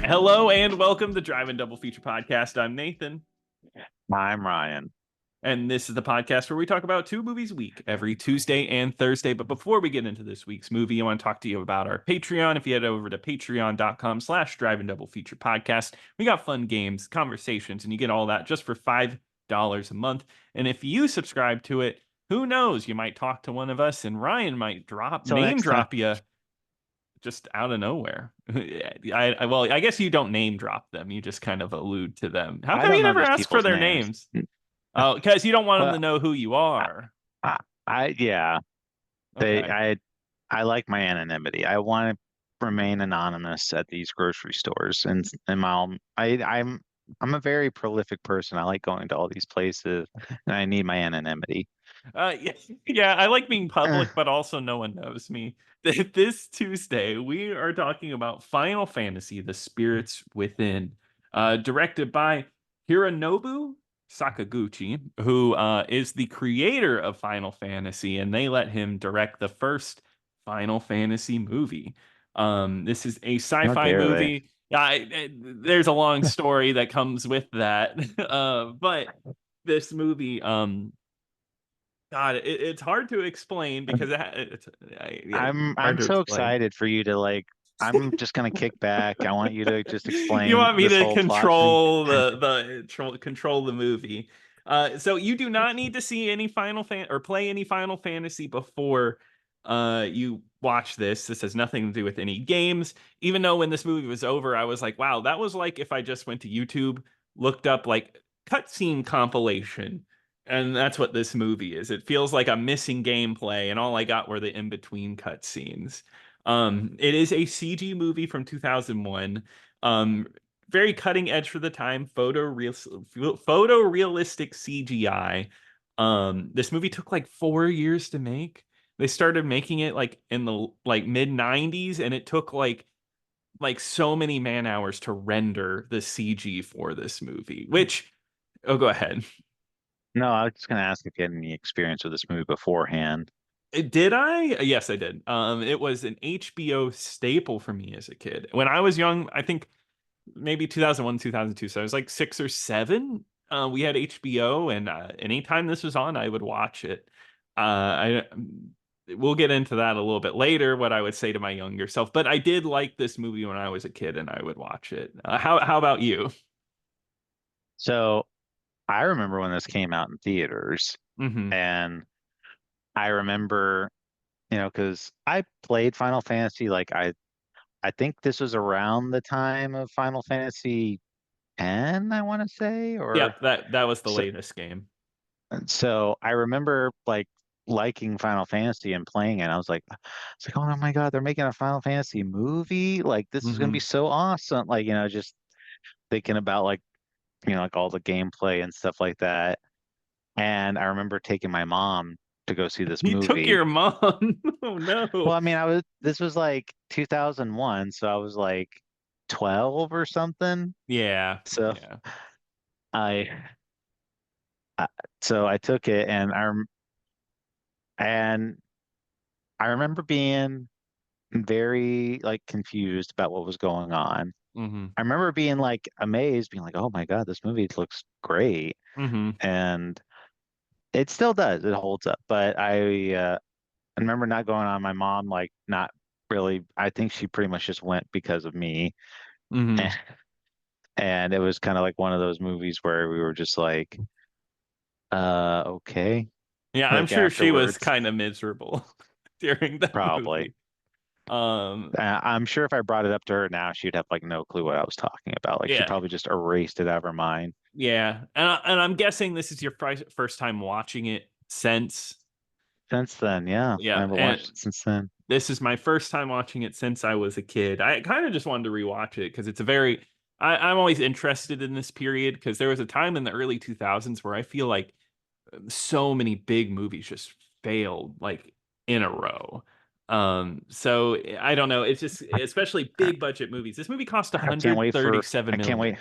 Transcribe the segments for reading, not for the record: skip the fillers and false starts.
Hello and welcome to Drive and Double Feature Podcast. I'm Nathan, I'm Ryan. and this is the podcast where we talk about two movies a week, every Tuesday and Thursday. But before we get into this week's movie, I want to talk to you about our Patreon. If you head over to patreon.com/Drive and Double Feature Podcast, we got fun games, conversations, and you get all that just for $5 a month. And if you subscribe to it, who knows? You might talk to one of us, and Ryan might Till name next time. drop you just out of nowhere. Well, I guess you don't name drop them. You just kind of allude to them. How I come you don't know never these ask for people's their names. names? Oh, because you don't want them to Well, know who you I, are. yeah, they, Okay. I like my anonymity. I want to remain anonymous at these grocery stores, and I'm a very prolific person. I like going to all these places, and I need my anonymity. Yeah, yeah, I like being Eh, public, but also no one knows me. This Tuesday, we are talking about Final Fantasy: The Spirits Within, directed by Hironobu Sakaguchi, who is the creator of Final Fantasy, and they let him direct the first Final Fantasy movie. This is a how sci-fi dare they? movie. There's a long story that comes with that, but this movie, God, it's hard to explain because yeah, hard I'm to so explain. excited for you to like. I'm just gonna kick back. I want you to just You explain want me this to whole plot to me. control the movie. So you do not need to see any or play any Final Fantasy before you watch this. This has nothing to do with any games. Even though when this movie was over, I was like, wow, that was like if I just went to YouTube, looked up like cutscene compilation. And that's what this movie is. It feels like I'm missing gameplay, and all I got were the in-between cutscenes. It is a CG movie from 2001. Um, Very cutting edge for the time, photorealistic CGI. This movie took like 4 years to make. They started making it like in the like mid 90s, and it took like so many man hours to render the CG for this movie. Which, oh, go ahead. No, I was just gonna ask if you had any experience with this movie beforehand. Did I? Yes, I did. It was an HBO staple for me as a kid. When I was young, I think maybe 2001, 2002. So I was like 6 or 7. We had HBO, and anytime this was on, I would watch it. I We'll get into that a little bit later. What I would say to my younger self, but I did like this movie when I was a kid, and I would watch it. How about you? So I remember when this came out in theaters, Hmm. and I remember, because I played Final Fantasy, like I think this was around the time of Final Fantasy 10, I want to say, or Yep, that was the so, latest game. so I remember like liking Final Fantasy and playing it. I was like, oh my God, they're making a Final Fantasy movie. Like this is gonna be Hmm. so awesome. Like, just thinking about like, like all the gameplay and stuff like that. And I remember taking my mom to go see this You took movie. your mom. Oh Well, no. I mean, this was like 2001, so I was like 12 or something. Yeah, So yeah. I, I so I took it, and I remember being very like confused about what was going on. Hmm. I remember being like amazed, being like, "Oh my God, this movie looks great." Hmm. And it still does. It holds up. But I remember not going on my mom, like not really. I think she pretty much just went because of me. Hmm. And, and it was kind of like one of those movies where we were just like, okay. Yeah, I'm Like sure she was afterwards, kind of miserable during that probably. movie. Um, I'm sure if I brought it up to her now, she'd have like no clue what I was talking about. Like she yeah, probably just erased it out of her mind. yeah, and I'm guessing this is your first time watching it since. Since then, yeah, I Yeah, haven't watched and it since then. this is my first time watching it since I was a kid. I kind of just wanted to rewatch it because it's a very. I'm always interested in this period because there was a time in the early 2000s where I feel like so many big movies just failed like in a row. So I don't know. It's just especially I, big budget movies. This movie cost I can't wait for 137 I can't wait million.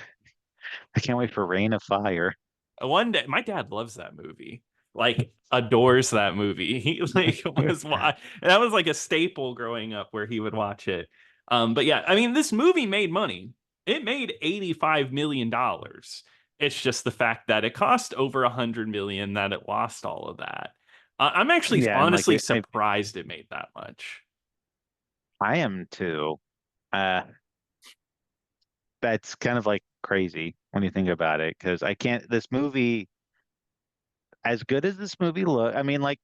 I can't wait for Rain of Fire. One day, my dad loves that movie. Like adores that movie. He like that was like a staple growing up where he would watch it. But yeah, I mean, this movie made money. it made $85 million. It's just the fact that it cost over 100 million that it lost all of that. I'm actually Yeah, and like honestly surprised it made that much. I am too. Uh, that's kind of like crazy when you think about it, because I can't. This movie, as good as this movie look, I mean, like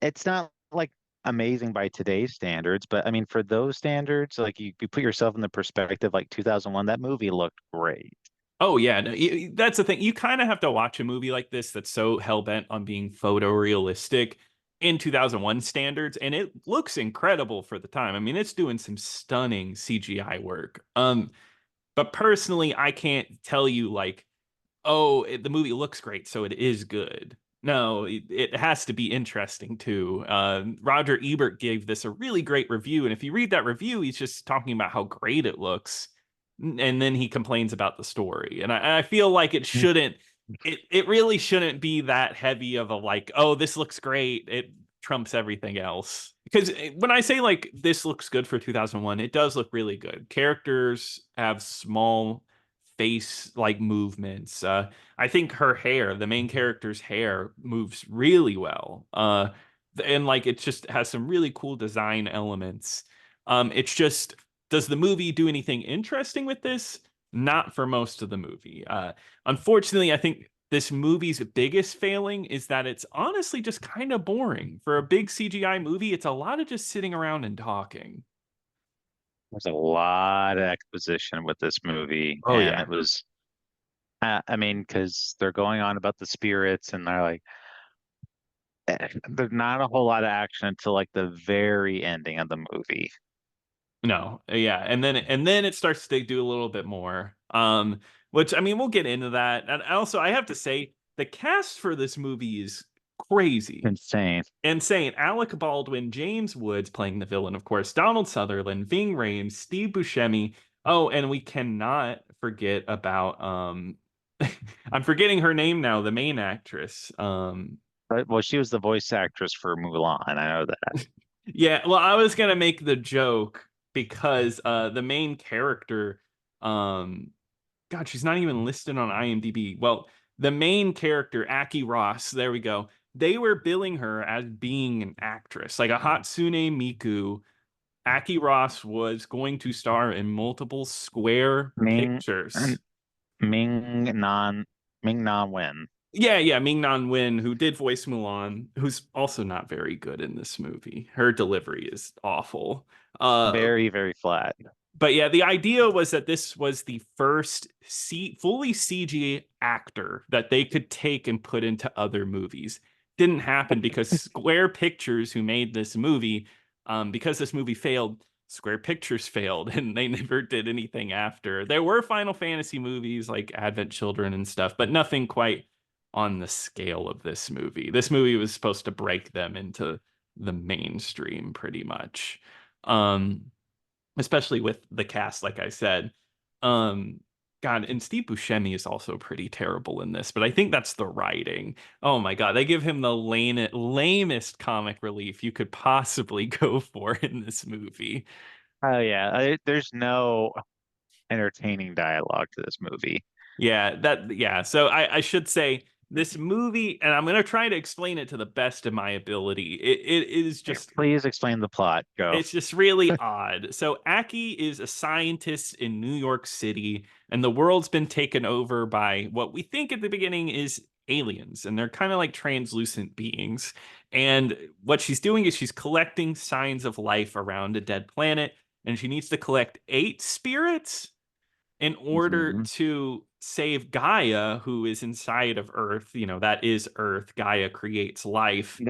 it's not like amazing by today's standards, but I mean, for those standards, like you put yourself in the perspective, like 2001, that movie looked great. Oh yeah, no, that's the thing. You kind of have to watch a movie like this that's so hell bent on being photorealistic in 2001 standards, and it looks incredible for the time. I mean, it's doing some stunning CGI work. But personally, I can't tell you like, oh, the movie looks great, so it is good. No, it has to be interesting too. Roger Ebert gave this a really great review, and if you read that review, he's just talking about how great it looks, and then he complains about the story. And I feel like it really shouldn't be that heavy of a like, oh, this looks great. It trumps everything else. Because when I say like this looks good for 2001, it does look really good. Characters have small face like movements. I think her hair, the main character's hair, moves really well. And like it just has some really cool design elements. It's just, does the movie do anything interesting with this? Not for most of the movie. Unfortunately, I think this movie's biggest failing is that it's honestly just kind of boring. For a big CGI movie, it's a lot of just sitting around and talking. There's a lot of exposition with this movie, Oh and yeah. it was, I mean, because they're going on about the spirits, and they're like, there's not a whole lot of action until like the very ending of the movie. No, yeah, and then it starts to do a little bit more. Which I mean, we'll get into that. And also, I have to say, the cast for this movie is crazy, Insane. insane. Alec Baldwin, James Woods playing the villain, of course, Donald Sutherland, Ving Rhames, Steve Buscemi. Oh, and we cannot forget about I'm forgetting her name now, the main actress. But, well, she was the voice actress for Mulan. I know that. Yeah, well, I was gonna make the joke because the main character, um, God, she's not even listed on IMDb. Well, the main character, Aki Ross, there we go. They were billing her as being an actress, like a Hatsune Miku. Aki Ross was going to star in multiple Square Ming pictures. Ming Non Ming Na Wen. Yeah, yeah, Ming Na Wen, who did voice Mulan, who's also not very good in this movie. Her delivery is awful. Uh, Very, very flat. but yeah, the idea was that this was the first fully CG actor that they could take and put into other movies. Didn't happen because Square Pictures, who made this movie, because this movie failed, Square Pictures failed, and they never did anything after. There were Final Fantasy movies like Advent Children and stuff, but nothing quite on the scale of this movie. This movie was supposed to break them into the mainstream pretty much. Um, Especially with the cast, like I said. Um, God, and Steve Buscemi is also pretty terrible in this, but I think that's the writing. Oh my God, they give him the lamest comic relief you could possibly go for in this movie. Oh yeah, there's no entertaining dialogue to this movie. Yeah. So I should say this movie, and I'm gonna try to explain it to the best of my ability. It is just Please explain the plot. Go. It's just really odd. So Aki is a scientist in New York City, and the world's been taken over by what we think at the beginning is aliens, and they're kind of like translucent beings. And what she's doing is she's collecting signs of life around a dead planet, and she needs to collect 8 spirits in order Mhm. to save Gaia, who is inside of Earth. You know, that is Earth. Gaia creates life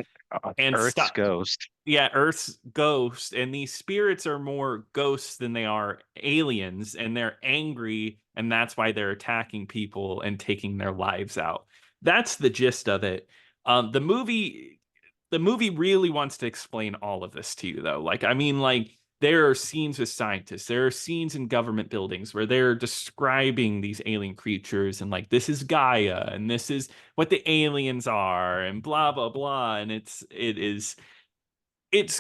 and Earth's stop ghost. yeah, Earth's ghosts, and these spirits are more ghosts than they are aliens, and they're angry, and that's why they're attacking people and taking their lives out. That's the gist of it. The movie really wants to explain all of this to you, though. Like, I mean, like there are scenes with scientists, there are scenes in government buildings where they're describing these alien creatures, and like this is Gaia, and this is what the aliens are, and blah blah blah, and it's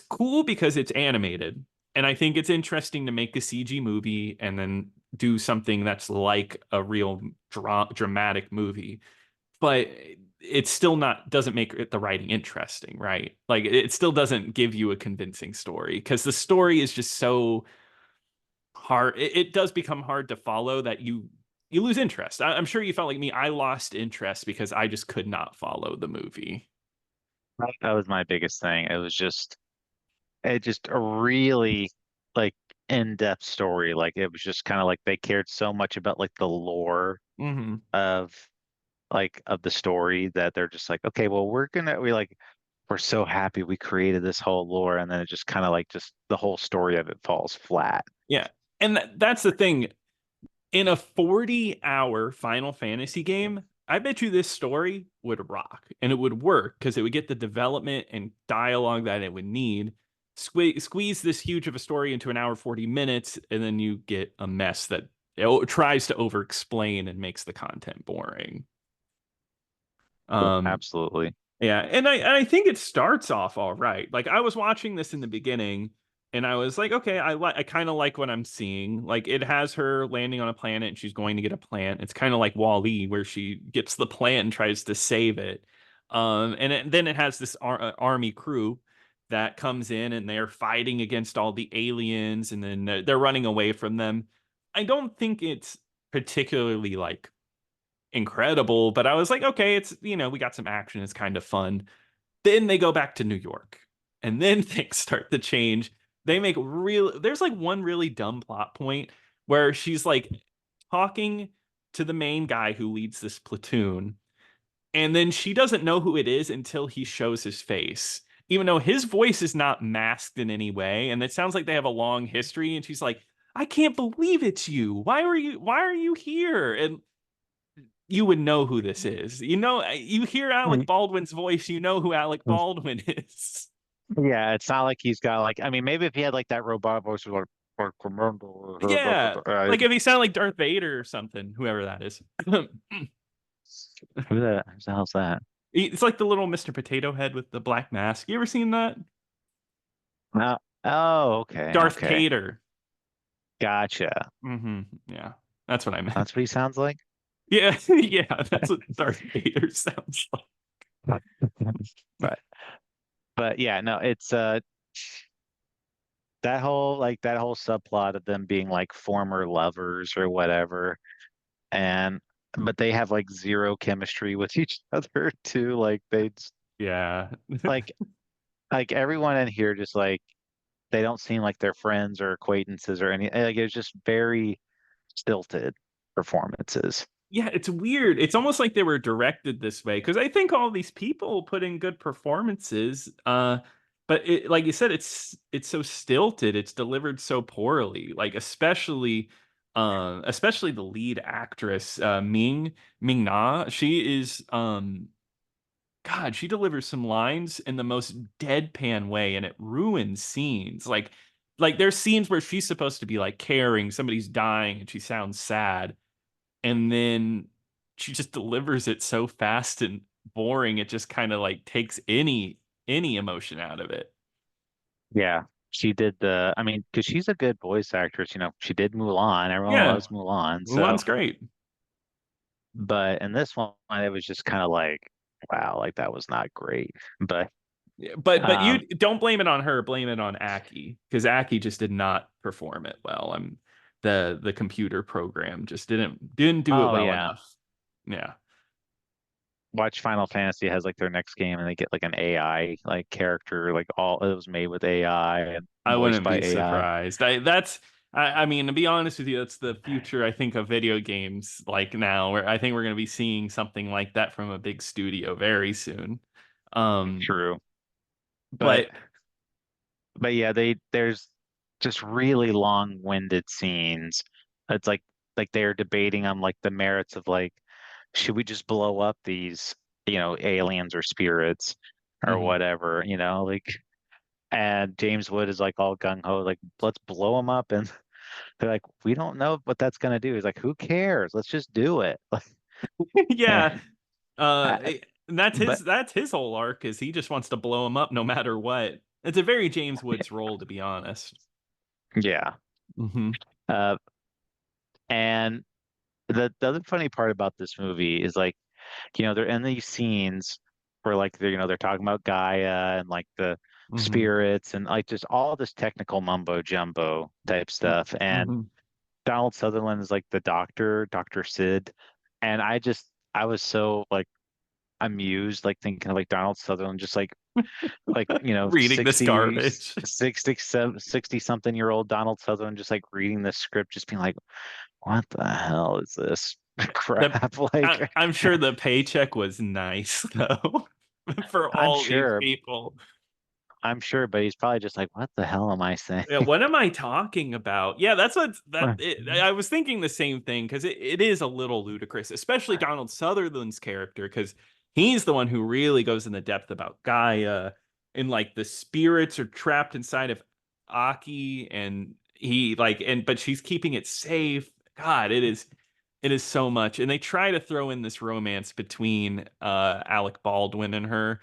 cool because it's animated. And I think it's interesting to make a CG movie and then do something that's like a real dramatic movie, but it still not doesn't make it the writing interesting, right? Like it still doesn't give you a convincing story because the story is just so hard. It does become hard to follow that you lose interest. I'm sure you felt like me. I lost interest because I just could not follow the movie. That was my biggest thing. It just a really like in-depth story. Like it was just kind of like they cared so much about like the lore Hmm. of of the story that they're just like, okay, well, we're so happy we created this whole lore, and then it just kind of like just the whole story of it falls flat. Yeah. And that's the thing. In a 40-hour Final Fantasy game, I bet you this story would rock and it would work because it would get the development and dialogue that it would need. Squeeze this huge of a story into an hour 40 minutes, and then you get a mess that tries to over explain and makes the content boring. Um, Absolutely. yeah, and I think it starts off all right. Like I was watching this in the beginning and I was like, okay, I kind of like what I'm seeing. Like it has her landing on a planet and she's going to get a plant. It's kind of like Wall-E where she gets the plant and tries to save it. Then it has this army crew that comes in and they're fighting against all the aliens and then they're running away from them. I don't think it's particularly like incredible, but I was like, okay, it's, we got some action. It's kind of fun. Then they go back to New York, and then things start to change. They make there's like one really dumb plot point where she's like talking to the main guy who leads this platoon, and then she doesn't know who it is until he shows his face, even though his voice is not masked in any way. And it sounds like they have a long history. And she's like, I can't believe it's you. Why are you here? And you would know who this is. You hear Alec Mm. Baldwin's voice, you know who Alec Baldwin is. Yeah, it's not like he's got like I mean maybe if he had like that robot voice like Yeah. Like if he sounded like Darth Vader or something, whoever that is. who the hell's that? It's like the little Mr. Potato Head with the black mask. You ever seen that? No. Oh, okay, Darth okay. Cater. Gotcha. Yeah. That's what I meant. That's what he sounds like. Yeah, yeah, that's what Darth Vader sounds like. But yeah, no, it's that whole subplot of them being like former lovers or whatever, and but they have like zero chemistry with each other too. Yeah. Like everyone in here just like they don't seem like they're friends or acquaintances or any like it's just very stilted performances. Yeah, it's weird. It's almost like they were directed this way because I think all these people put in good performances. But like you said, it's so stilted. It's delivered so poorly. Like especially the lead actress, Ming Na. She is God, she delivers some lines in the most deadpan way, and it ruins scenes. Like there's scenes where she's supposed to be like caring, somebody's dying, and she sounds sad, and then she just delivers it so fast and boring it just kind of like takes any emotion out of it. Yeah. She did I mean, because she's a good voice actress, she did Mulan. Everyone Yeah, loves Mulan. So, Mulan's great. but in this one, it was just kind of like, wow, like that was not great. But, Yeah, but you um, don't blame it on her, blame it on Aki because Aki just did not perform it well. The computer program just didn't do it oh well yeah, enough. Yeah. watch Final Fantasy has like their next game and they get like an AI like character, like all it was made with AI and I voiced wouldn't by be AI. surprised. I mean, to be honest with you, that's the future, I think, of video games like now, where I think we're going to be seeing something like that from a big studio very soon. Um, True. But but yeah, there's just really long-winded scenes. It's like they're debating on like the merits of like should we just blow up these, aliens or spirits or mhm. whatever, like and James Wood is like all gung ho, like let's blow them up, and they're like, we don't know what that's gonna do. He's like, who cares? Let's just do it. Yeah, Like, uh, eh, and that's his but that's his whole arc is he just wants to blow him up no matter what. It's a very James Woods role, to be honest. yeah. Hmm. Uh, And the other funny part about this movie is like, they're in these scenes where like they're talking about Gaia and like the Hmm. spirits and like just all this technical mumbo jumbo type stuff. And Hmm. Donald Sutherland is like the doctor, Dr. Sid. And I was so like amused, like thinking of like Donald Sutherland, just like, Reading this 60, garbage. 60 something year old Donald Sutherland, just like reading the script, just being like, what the hell is this The crap? Like, I'm sure the paycheck was nice though for I'm all these sure, people. I'm sure, but he's probably just like, what the hell am I saying? Yeah, what am I talking about? Yeah, that's what I was thinking the same thing because it is a little ludicrous, especially Donald Sutherland's character, because he's the one who really goes in the depth about Gaia and like the spirits are trapped inside of Aki and he like and but she's keeping it safe. God, it is so much. And they try to throw in this romance between Alec Baldwin and her,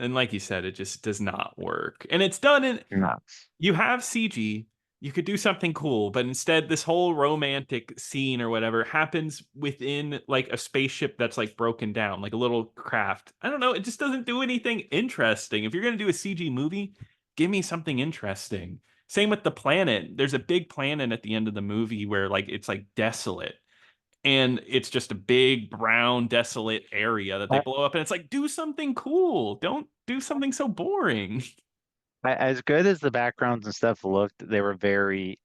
and like you said, it just does not work. And it's done in Nuts. you have CG, you could do something cool, but instead this whole romantic scene or whatever happens within like a spaceship that's like broken down, like a little craft. I don't know, it just doesn't do anything interesting. If you're going to do a CG movie, give me something interesting. Same with the planet. There's a big planet at the end of the movie where like it's like desolate and it's just a big brown desolate area that they I, blow up and it's like do something cool. Don't do something so boring. as good as the backgrounds and stuff looked, they were very,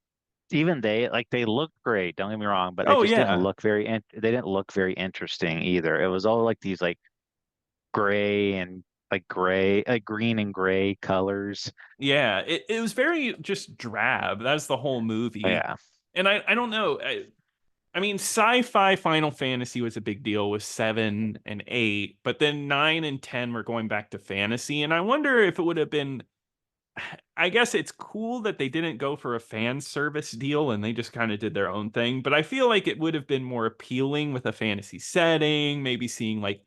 even they looked great, don't get me wrong, but it Oh just didn't yeah. look they didn't look very interesting either. It was all like these like gray and like green and gray colors. Yeah, it was very just drab. That's the whole movie. Yeah. And I don't know. I mean, sci-fi Final Fantasy was a big deal with 7 and 8, but then 9 and 10 were going back to fantasy. And I wonder if it would have been I guess it's cool that they didn't go for a fan service deal and they just kind of did their own thing. But I feel like it would have been more appealing with a fantasy setting, maybe seeing like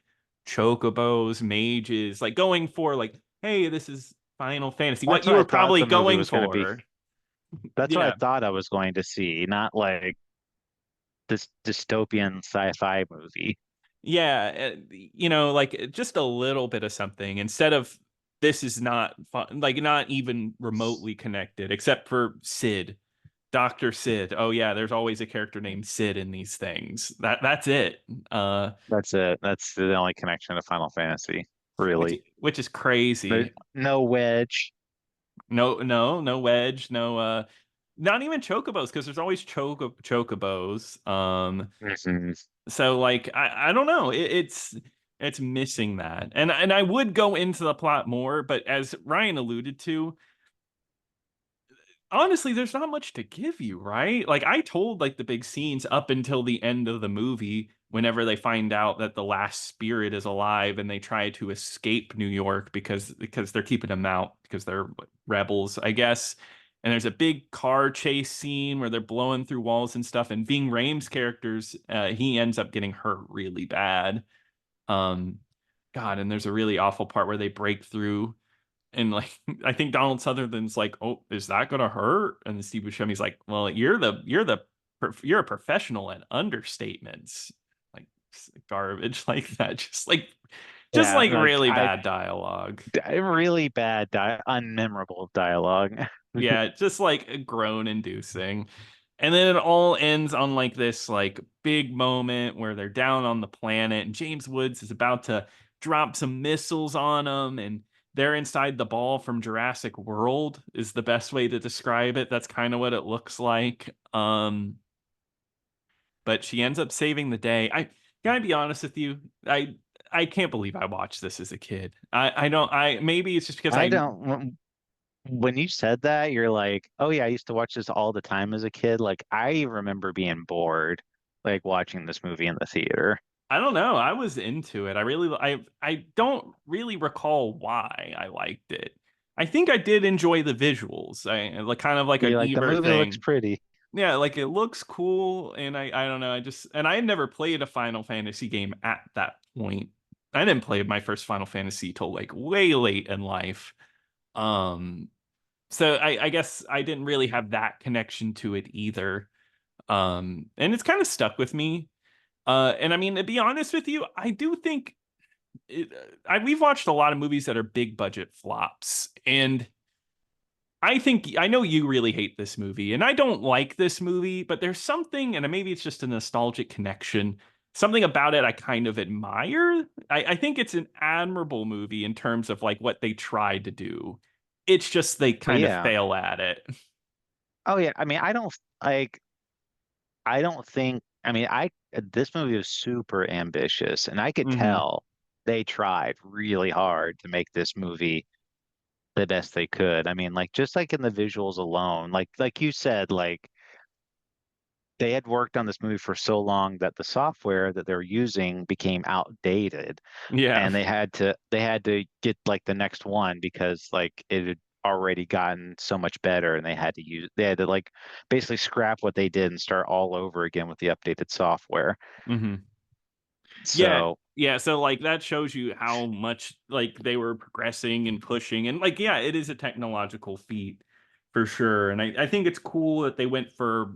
chocobos, mages, like going for like, hey, this is Final Fantasy. What That's you what I were thought probably the movie going was going to be. for. That's what I Yeah. thought I was going to see, not like this dystopian sci-fi movie. Yeah, like just a little bit of something instead of this is not fun, like not even remotely connected, except for Sid, Dr. Sid. Oh yeah, there's always a character named Sid in these things. That's it. Uh, That's it. That's the only connection to Final Fantasy, which really. which is There's crazy. no Wedge. No Wedge, no not even chocobos because there's always chocobos. Mhm. So like I don't know. It's missing that. And I would go into the plot more, but as Ryan alluded to, honestly, there's not much to give you, right? Like I told like the big scenes up until the end of the movie whenever they find out that the last spirit is alive and they try to escape New York because they're keeping them out because they're rebels, I guess. And there's a big car chase scene where they're blowing through walls and stuff. And Ving Rhames' characters, he ends up getting hurt really bad. Um, God, and there's a really awful part where they break through and like I think Donald Sutherland's like, "Oh, is that gonna hurt?" And then Steve Buscemi's like, "Well, you're a professional at understatements, like garbage like that, just Yeah, like like really bad dialogue." really bad, unmemorable dialogue. Yeah, just like groan inducing. And then it all ends on like this like big moment where they're down on the planet and James Woods is about to drop some missiles on them and they're inside the ball from Jurassic World is the best way to describe it. That's kind of what it looks like. But she ends up saving the day. Can I be honest with you? I can't believe I watched this as a kid. I don't I maybe it's just because I I don't, when you said that, you're like, oh yeah, I used to watch this all the time as a kid. Like I remember being bored, like watching this movie in the theater. I don't know. I was into it. I don't really recall why I liked it. I think I did enjoy the visuals. I like kind of like an You're like, the Ebert movie looks thing. pretty. Yeah, like it looks cool and I don't know. I had never played a Final Fantasy game at that point. I didn't play my first Final Fantasy till like way late in life. Um so I guess I didn't really have that connection to it either. And it's kind of stuck with me. And I mean, to be honest with you, I do think we've watched a lot of movies that are big budget flops, and I know you really hate this movie, and I don't like this movie, but there's something, and maybe it's just a nostalgic connection, something about it I kind of admire. I think it's an admirable movie in terms of like what they tried to do. It's just they kind of Yeah. fail at it. Oh yeah. I mean, I don't think, I mean, this movie was super ambitious, and I could Hmm. tell they tried really hard to make this movie the best they could. I mean, like just like in the visuals alone, like you said, like they had worked on this movie for so long that the software that they're using became outdated, Yeah. and they had to get like the next one because like it had already gotten so much better, and they had to like basically scrap what they did and start all over again with the updated software. Hmm. Yeah. So Yeah. So like that shows you how much like they were progressing and pushing. And like, yeah, it is a technological feat for sure. And I think it's cool that they went for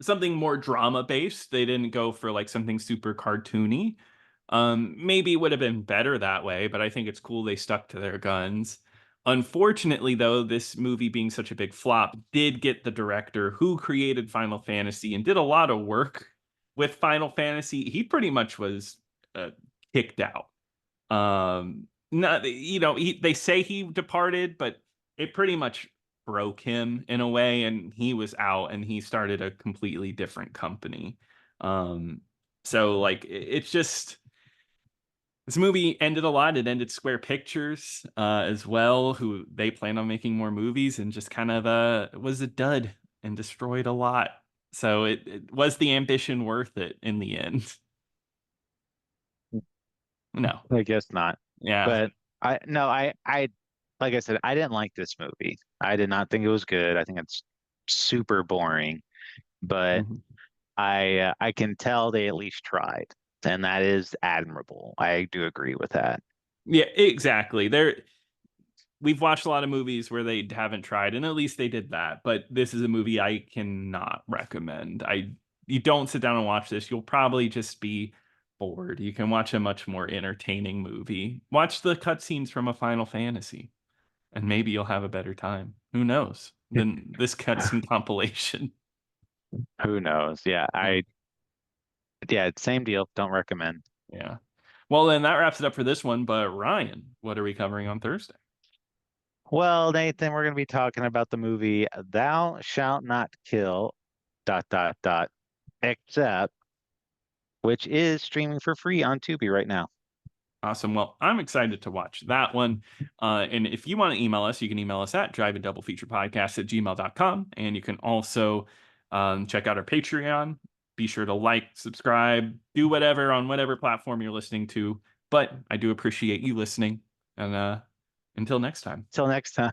something more drama based. They didn't go for like something super cartoony. Maybe it would have been better that way, but I think it's cool they stuck to their guns. Unfortunately, though, this movie being such a big flop did get the director who created Final Fantasy and did a lot of work with Final Fantasy. He pretty much was uh, kicked out. Not, they say he departed, but it pretty much broke him in a way, and he was out and he started a completely different company. Um, so like it's just this movie ended a lot. It ended Square Pictures as well, who they plan on making more movies, and just kind of was a dud and destroyed a lot. So it was the ambition worth it in the end? No. I guess not. Yeah. But I no, I like I said, I didn't like this movie. I did not think it was good. I think it's super boring. But Mhm. I can tell they at least tried, and that is admirable. I do agree with that. Yeah, exactly. We've watched a lot of movies where they haven't tried, and at least they did that. But this is a movie I cannot recommend. You don't sit down and watch this. You'll probably just be bored. You can watch a much more entertaining movie. Watch the cutscenes from a Final Fantasy, and maybe you'll have a better time. Who knows? Than this cutscene compilation. Who knows? Yeah. Yeah, same deal. Don't recommend. Yeah. Well, then that wraps it up for this one. But Ryan, what are we covering on Thursday? Well, Nathan, we're going to be talking about the movie Thou Shalt Not Kill, dot, dot, dot, except, which is streaming for free on Tubi right now. Awesome. Well, I'm excited to watch that one. And if you want to email us, you can email us at driveandoublefeaturepodcast@gmail.com. And you can also check out our Patreon. Be sure to like, subscribe, do whatever on whatever platform you're listening to. But I do appreciate you listening. And until next time. Till next time.